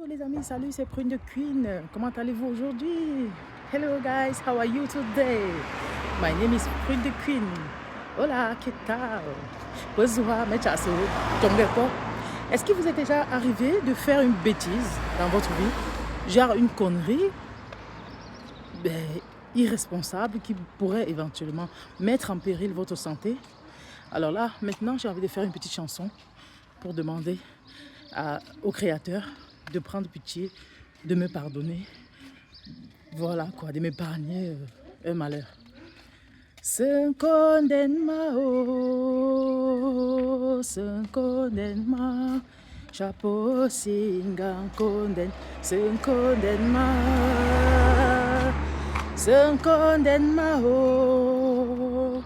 Bonjour les amis, salut, c'est Prune de Queen. Comment allez-vous aujourd'hui? Hello guys, how are you today? My name is Prune de Queen. Hola, que tal? Bonsoir, mechaso, tongeko. Est-ce qu'il vous est déjà arrivé de faire une bêtise dans votre vie? Genre une connerie irresponsable qui pourrait éventuellement mettre en péril votre santé? Alors là, maintenant, j'ai envie de faire une petite chanson pour demander au Créateur de prendre pitié, de me pardonner, voilà quoi, de m'épargner un malheur. Se condemne ma oh, se condemne ma chapeau singa condemne, se condemne ma, se condemne ma oh,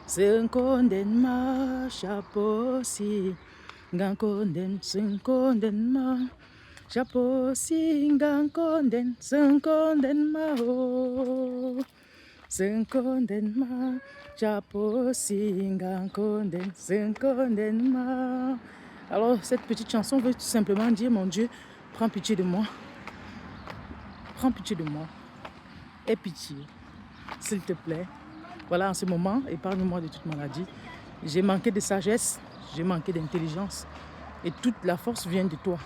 se condemne ma chapeau singa condemne, se condemne ma. Chapeau singan konden, sen konden ma ho, sen konden ma. Chapeau singan konden, sen konden ma. Alors cette petite chanson veut tout simplement dire, mon Dieu, prends pitié de moi, prends pitié de moi, aie pitié, s'il te plaît. Voilà, en ce moment, épargne-moi de toute maladie. J'ai manqué de sagesse, j'ai manqué d'intelligence, et toute la force vient de toi.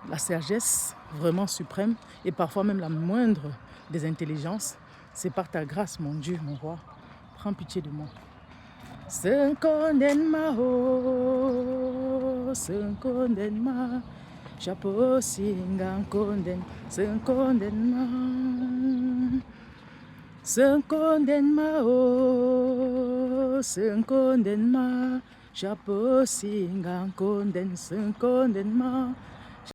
La sagesse vraiment suprême et parfois même la moindre des intelligences, c'est par ta grâce, mon Dieu, mon roi. Prends pitié de moi. Se condamne ma ho, se condamne ma, chapeau singan condamne, se condamne ma, se condamne ma ho, se condamne ma, chapeau singan condamne, se condamne ma.